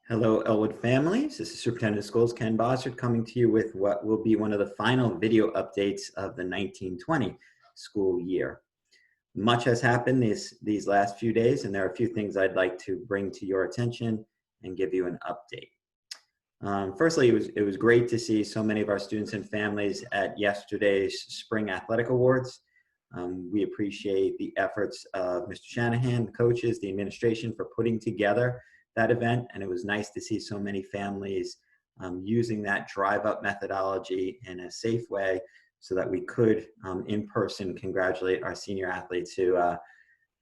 Hello, Elwood families. This is Superintendent of Schools Ken Bossert coming to you with what will be one of the final video updates of the 1920 school year. Much has happened these last few days, and there are a few things I'd like to bring to your attention and give you an update. Firstly, it was great to see so many of our students and families at yesterday's Spring Athletic Awards. We appreciate the efforts of Mr. Shanahan, the coaches, the administration for putting together that event, and it was nice to see so many families using that drive-up methodology in a safe way so that we could in person congratulate our senior athletes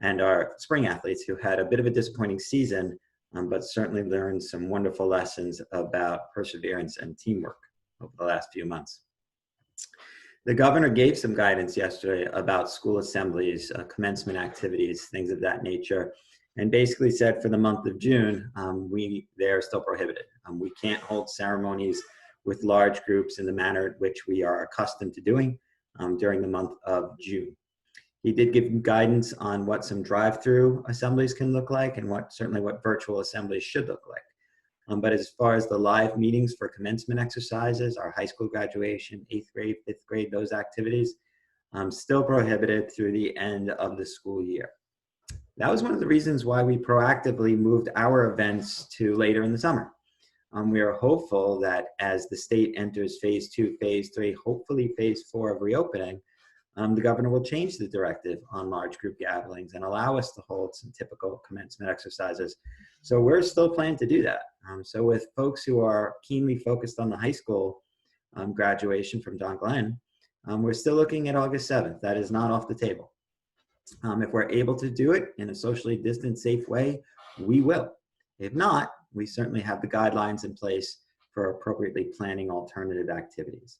and our spring athletes who had a bit of a disappointing season, but certainly learned some wonderful lessons about perseverance and teamwork over the last few months. The governor gave some guidance yesterday about school assemblies, commencement activities, things of that nature, and basically said for the month of June, they're still prohibited. We can't hold ceremonies with large groups in the manner in which we are accustomed to doing during the month of June. He did give guidance on what some drive-through assemblies can look like and certainly what virtual assemblies should look like. But as far as the live meetings for commencement exercises, our high school graduation, 8th grade, 5th grade, those activities, still prohibited through the end of the school year. That was one of the reasons why we proactively moved our events to later in the summer. We are hopeful that as the state enters phase 2, phase 3, hopefully phase 4 of reopening, the governor will change the directive on large group gatherings and allow us to hold some typical commencement exercises. So we're still planning to do that. So with folks who are keenly focused on the high school graduation from Don Glenn, we're still looking at August 7th. That is not off the table. If we're able to do it in a socially distant, safe way, we will. If not, we certainly have the guidelines in place for appropriately planning alternative activities.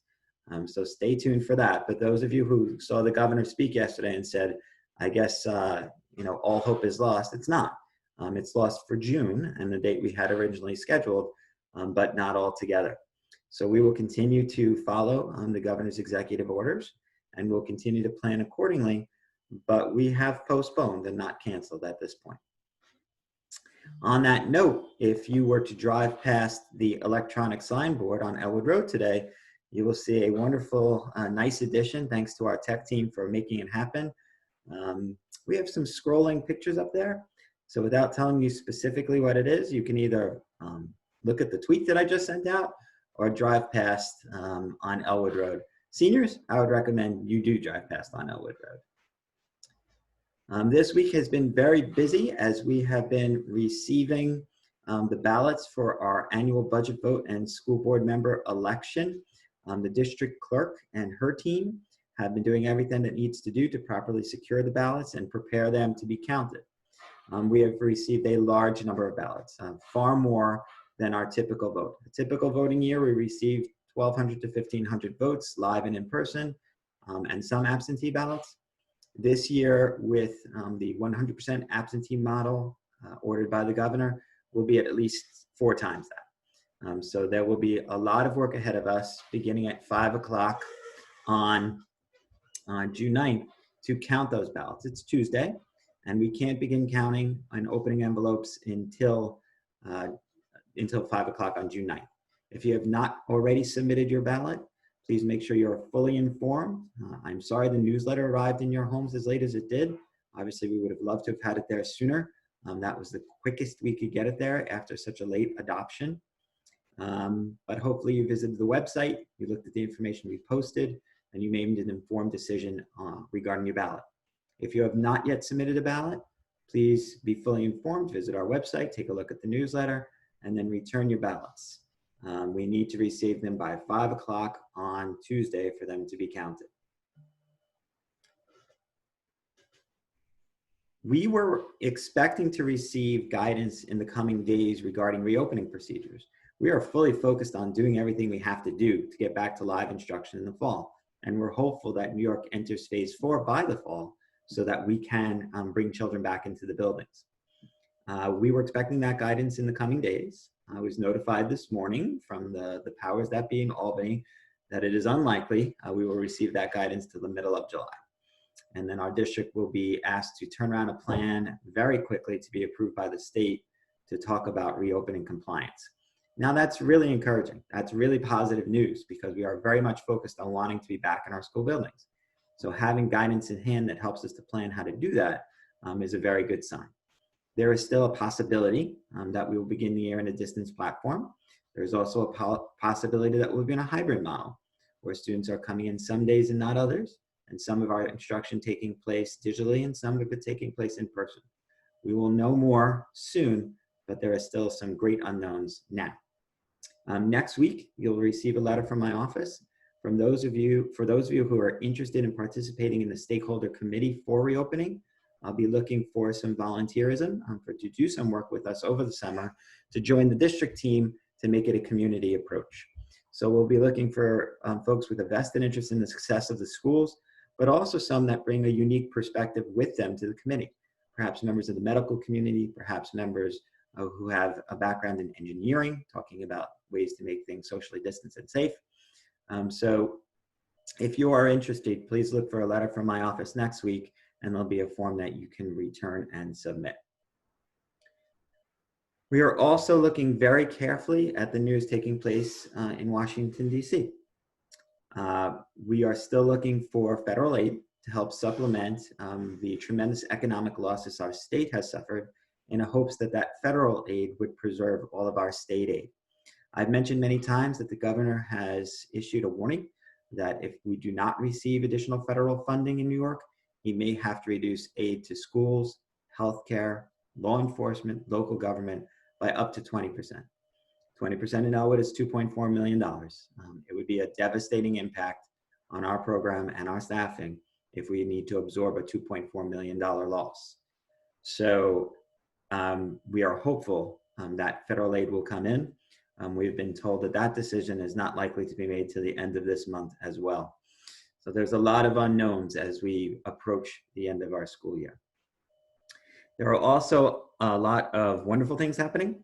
So stay tuned for that. But those of you who saw the governor speak yesterday and said, I guess, all hope is lost, it's not. It's lost for June and the date we had originally scheduled, but not altogether. So we will continue to follow the governor's executive orders, and we'll continue to plan accordingly, but we have postponed and not canceled at this point. On that note, if you were to drive past the electronic signboard on Elwood Road today, you will see a wonderful, nice addition, thanks to our tech team for making it happen. We have some scrolling pictures up there. So without telling you specifically what it is, you can either look at the tweet that I just sent out or drive past on Elwood Road. Seniors, I would recommend you do drive past on Elwood Road. This week has been very busy as we have been receiving the ballots for our annual budget vote and school board member election. The district clerk and her team have been doing everything that needs to do to properly secure the ballots and prepare them to be counted. We have received a large number of ballots, far more than our typical vote. A typical voting year, we received 1,200 to 1,500 votes live and in person, and some absentee ballots. This year, with the 100% absentee model ordered by the governor, we'll be at least 4 times that. So there will be a lot of work ahead of us beginning at 5 o'clock on June 9th to count those ballots. It's Tuesday, and we can't begin counting and opening envelopes until 5 o'clock on June 9th. If you have not already submitted your ballot, please make sure you're fully informed. I'm sorry the newsletter arrived in your homes as late as it did. Obviously, we would have loved to have had it there sooner. That was the quickest we could get it there after such a late adoption. But hopefully you visited the website, you looked at the information we posted, and you made an informed decision regarding your ballot. If you have not yet submitted a ballot, please be fully informed, visit our website, take a look at the newsletter, and then return your ballots. We need to receive them by 5 o'clock on Tuesday for them to be counted. We were expecting to receive guidance in the coming days regarding reopening procedures. We are fully focused on doing everything we have to do to get back to live instruction in the fall. And we're hopeful that New York enters phase 4 by the fall so that we can bring children back into the buildings. We were expecting that guidance in the coming days. I was notified this morning from the powers that be in Albany that it is unlikely we will receive that guidance till the middle of July. And then our district will be asked to turn around a plan very quickly to be approved by the state to talk about reopening compliance. Now that's really encouraging. That's really positive news because we are very much focused on wanting to be back in our school buildings. So having guidance in hand that helps us to plan how to do that is a very good sign. There is still a possibility that we will begin the year in a distance platform. There's also a possibility that we'll be in a hybrid model where students are coming in some days and not others, and some of our instruction taking place digitally and some of it taking place in person. We will know more soon, but there are still some great unknowns now. Next week, you'll receive a letter from my office. For those of you who are interested in participating in the stakeholder committee for reopening, I'll be looking for some volunteerism to do some work with us over the summer to join the district team to make it a community approach. So we'll be looking for folks with a vested interest in the success of the schools, but also some that bring a unique perspective with them to the committee. Perhaps members of the medical community, perhaps members who have a background in engineering, talking about ways to make things socially distanced and safe. So if you are interested, please look for a letter from my office next week, and there'll be a form that you can return and submit. We are also looking very carefully at the news taking place in Washington, D.C. We are still looking for federal aid to help supplement the tremendous economic losses our state has suffered in hopes that that federal aid would preserve all of our state aid. I've mentioned many times that the governor has issued a warning that if we do not receive additional federal funding in New York, he may have to reduce aid to schools, healthcare, law enforcement, local government by up to 20%. 20% in Elwood is $2.4 million. It would be a devastating impact on our program and our staffing if we need to absorb a $2.4 million loss. So we are hopeful that federal aid will come in. We've been told that that decision is not likely to be made to the end of this month as well. So there's a lot of unknowns as we approach the end of our school year. There are also a lot of wonderful things happening.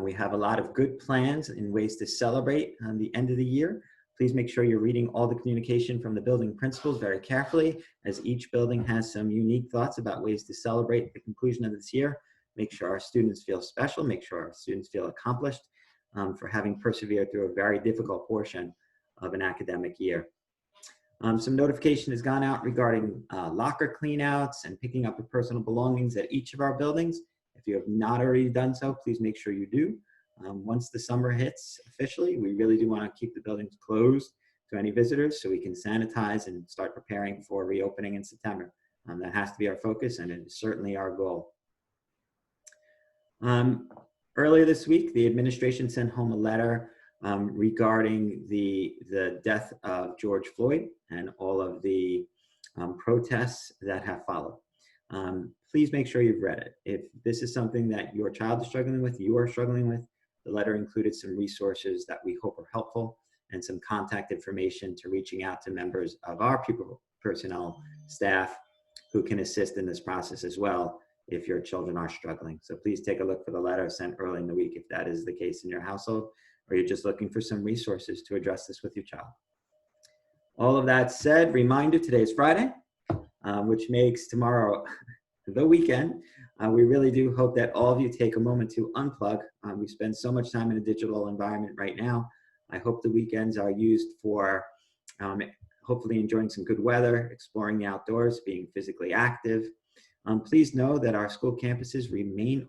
We have a lot of good plans and ways to celebrate the end of the year. Please make sure you're reading all the communication from the building principals very carefully, as each building has some unique thoughts about ways to celebrate the conclusion of this year. Make sure our students feel special, make sure our students feel accomplished for having persevered through a very difficult portion of an academic year. Some notification has gone out regarding locker cleanouts and picking up of personal belongings at each of our buildings. If you have not already done so, please make sure you do. Once the summer hits officially, we really do want to keep the buildings closed to any visitors so we can sanitize and start preparing for reopening in September. That has to be our focus, and it is certainly our goal. Earlier this week, the administration sent home a letter regarding the death of George Floyd and all of the protests that have followed. Please make sure you've read it. If this is something that your child is struggling with, you are struggling with, the letter included some resources that we hope are helpful and some contact information to reaching out to members of our pupil personnel staff who can assist in this process as well if your children are struggling. So please take a look for the letter sent early in the week if that is the case in your household, or you're just looking for some resources to address this with your child. All of that said, reminder, today is Friday, which makes tomorrow the weekend. We really do hope that all of you take a moment to unplug. We spend so much time in a digital environment right now. I hope the weekends are used for hopefully enjoying some good weather, exploring the outdoors, being physically active. Please know that our school campuses remain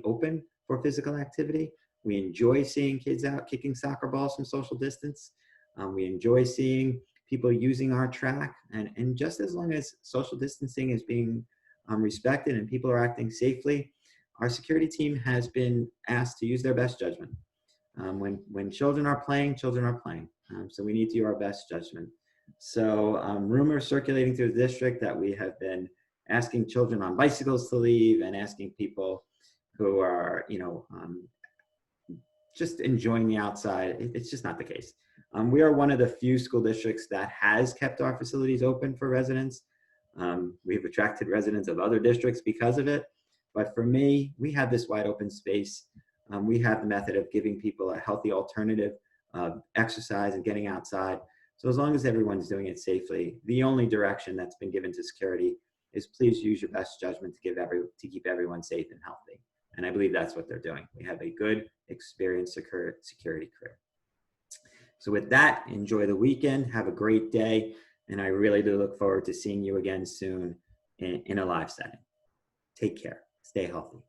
open for physical activity. We enjoy seeing kids out kicking soccer balls from social distance. We enjoy seeing people using our track. And just as long as social distancing is being respected and people are acting safely, our security team has been asked to use their best judgment. When children are playing, children are playing. So we need to use our best judgment. So rumors circulating through the district that we have been asking children on bicycles to leave and asking people who are, just enjoying the outside. It's just not the case. We are one of the few school districts that has kept our facilities open for residents. We've attracted residents of other districts because of it. But for me, we have this wide open space. We have the method of giving people a healthy alternative of exercise and getting outside. So as long as everyone's doing it safely, the only direction that's been given to security is please use your best judgment to keep everyone safe and healthy. And I believe that's what they're doing. We have a good, experienced security crew. So with that, enjoy the weekend. Have a great day. And I really do look forward to seeing you again soon in a live setting. Take care. Stay healthy.